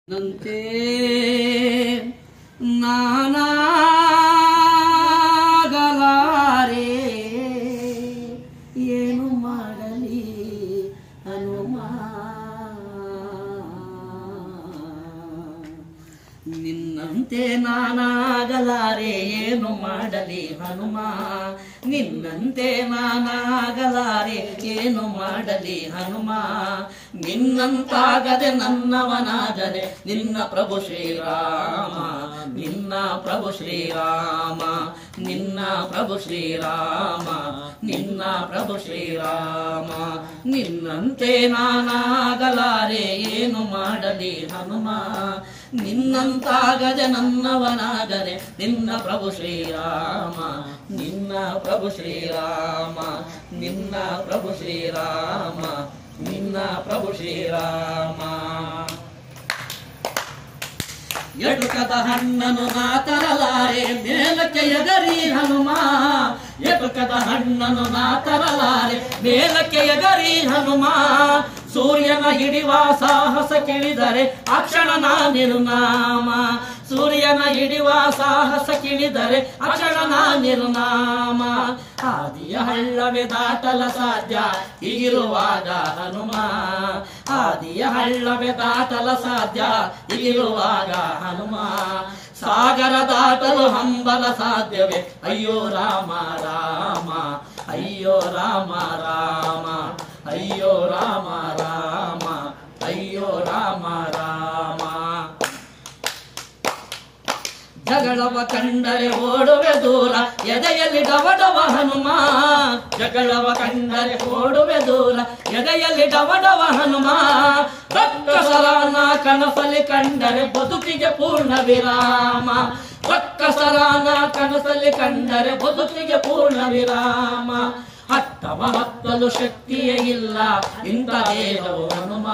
ನಂತೆ ನಾನಾಗಲಾರೆ ಏನು ಮಾಡಲಿ ಹನುಮ ನಿನ್ನಂತೆ ನಾನಾಗಲಾರೆ ಏನು ಮಾಡಲಿ ಹನುಮ ನಿನ್ನಂತೆ ನಾನಾಗಲಾರೆ ಏನು ಮಾಡಲಿ ಹನುಮ ನಿನ್ನಂತಾಗದೆ ನನ್ನವನಾದರೆ ನಿನ್ನ ಪ್ರಭು ಶ್ರೀರಾಮ ನಿನ್ನ ಪ್ರಭು ಶ್ರೀರಾಮ ನಿನ್ನ ಪ್ರಭು ಶ್ರೀರಾಮ ನಿನ್ನ ಪ್ರಭು ಶ್ರೀರಾಮ ನಿನ್ನಂತೆ ನಾನಾಗಲಾರೆ ಏನು ಮಾಡಲಿ ಹನುಮ ನಿನ್ನಂತಾಗದೆ ನನ್ನವನಾದರೆ ನಿನ್ನ ಪ್ರಭು ಶ್ರೀರಾಮ ನಿನ್ನ ಪ್ರಭು ಶ್ರೀರಾಮ ನಿನ್ನ ಪ್ರಭು ಶ್ರೀರಾಮ ನಿನ್ನ ಪ್ರಭು ಶ್ರೀರಾಮ ಎಟುಕದ ಹಣ್ಣನು ನಾ ತರಲಾರೆ ಮೇಲಕ್ಕೆ ಎಗರಿ ಹನುಮ ಎಟುಕದ ಹಣ್ಣನು ನಾ ತರಲಾರೆ ಮೇಲಕ್ಕೆ ಎಗರಿ ಹನುಮ ಸೂರ್ಯನ ಹಿಡಿವ ಸಾಹಸ ಕಿಳಿದರೆ ಅಕ್ಷಣ ನಾ ನಿರ್ನಾಮ ಸೂರ್ಯನ ಹಿಡಿವ ಸಾಹಸ ಕಿಳಿದರೆ ಅಕ್ಷಣ ನಾ ನಿರ್ನಾಮ ಆದಿಯ ಹಳ್ಳವೇ ದಾಟಲ ಸಾಧ್ಯ ಹೀಗಿರುವಾಗ ಹನುಮ ಆದಿಯ ಹಳ್ಳವೇ ದಾಟಲ ಸಾಧ್ಯ ಹೀಗಿರುವಾಗ ಹನುಮ ಸಾಗರ ದಾಟಲು ಹಂಬಲ ಸಾಧ್ಯವೇ ಅಯ್ಯೋ ರಾಮ ರಾಮ ಅಯ್ಯೋ ರಾಮ ರಾಮ ಅಯ್ಯೋ ರಾಮ ರಾಮ ಅಯ್ಯೋ ರಾಮ ರಾಮ ಜಗಳವ ಕಂಡರೆ ಓಡುವೆ ದೂರ ಎದೆಯಲ್ಲಿ ಡವಡವ ಹನುಮ ಜಗಳವ ಕಂಡರೆ ಓಡುವೆ ದೂರ ಎದೆಯಲ್ಲಿ ಡವಡವ ಹನುಮ ರಕ್ಕಸರಾನ ಕನಸಲಿ ಕಂಡರೆ ಬದುಕಿಗೆ ಪೂರ್ಣ ವಿರಾಮ ರಕ್ಕಸರಾನ ಕನಸಲಿ ಕಂಡರೆ ಬದುಕಿಗೆ ಪೂರ್ಣ ವಿರಾಮ ಹತ್ತವ ಹತ್ತಲು ಶಕ್ತಿಯೇ ಇಲ್ಲ ಇಂಥ ದೇಹವು ಹನುಮ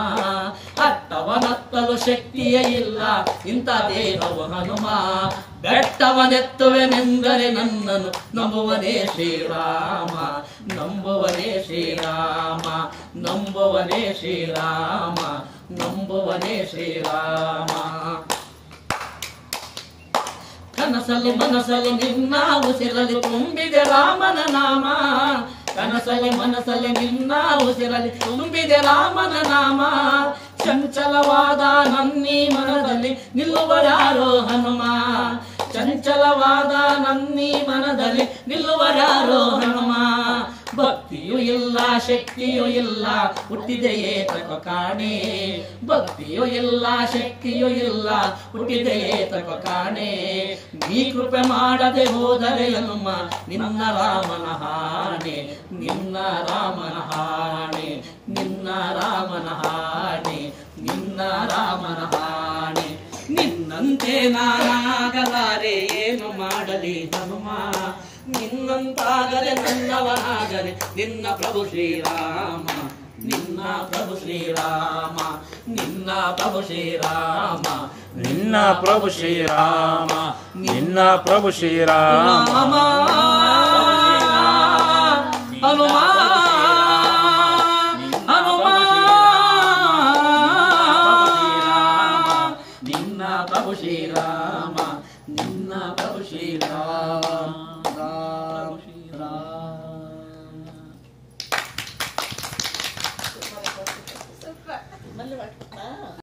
ಹತ್ತವ ಹತ್ತಲು ಶಕ್ತಿಯೇ ಇಲ್ಲ ಇಂಥ ದೇಹವು ಹನುಮ ಬೆಟ್ಟವನೆತ್ತುವೆನೆಂದರೆ ನನ್ನನ್ನು ನಂಬುವನೇ ಶ್ರೀರಾಮ ನಂಬುವನೇ ಶ್ರೀರಾಮ ನಂಬುವನೇ ಶ್ರೀರಾಮ ನಂಬುವನೇ ಶ್ರೀರಾಮ ಕನಸಲಿ ಮನಸಲಿ ನಿನ್ನ ಉಸಿರಲಿ ತುಂಬಿದೆ ರಾಮನ ನಾಮ ಕನಸಲಿ ಮನಸಲಿ ನಿನ್ನ ಉಸಿರಲಿ ತುಂಬಿದೆ ರಾಮನ ನಾಮ ಚಂಚಲವಾದ ನನ್ನೀ ಮನದಲ್ಲಿ ನಿಲ್ಲುವರಾರೋ ಹನುಮ ಚಂಚಲವಾದ ನನ್ನೀ ಮನದಲ್ಲಿ ನಿಲ್ಲುವರಾರೋ ಹನುಮ ಭಕ್ತಿಯೂ ಇಲ್ಲ ಶಕ್ತಿಯೂ ಇಲ್ಲ ಹುಟ್ಟಿದೆಯೇ ತಕ ಕಾಣೆ ಭಕ್ತಿಯೂ ಇಲ್ಲ ಶಕ್ತಿಯೂ ಇಲ್ಲ ಹುಟ್ಟಿದೆಯೇ ತಕ ಕಾಣೆ ನೀ ಕೃಪೆ ಮಾಡದೆ ಹೋದರೆ ಹನುಮ ನಿನ್ನ ರಾಮನ ಹಾಣೆ ನಿನ್ನ ರಾಮನ ಹಾಣೆ ನಿನ್ನ ರಾಮನ ಹಾಣೆ ನಿನ್ನ ರಾಮನ ಹಾಣೆ ನಿನ್ನಂತೆ ನಾನಾಗಲಾರೆ ಏನು ಮಾಡಲಿ ಹನುಮ ನಿನ್ನಂತಾಗದೆ ನನ್ನವನಾಗದೆ ನಿನ್ನ ಪ್ರಭು ಶ್ರೀರಾಮ ನಿನ್ನ ಪ್ರಭು ಶ್ರೀರಾಮ ನಿನ್ನ ಪ್ರಭು ಶ್ರೀರಾಮ ನಿನ್ನ ಪ್ರಭು ಶ್ರೀರಾಮ ನಿನ್ನ ಪ್ರಭು ಶ್ರೀರಾಮ ಹನುಮ ಹನುಮ ನಿನ್ನ ಪ್ರಭು ಶ್ರೀರಾಮ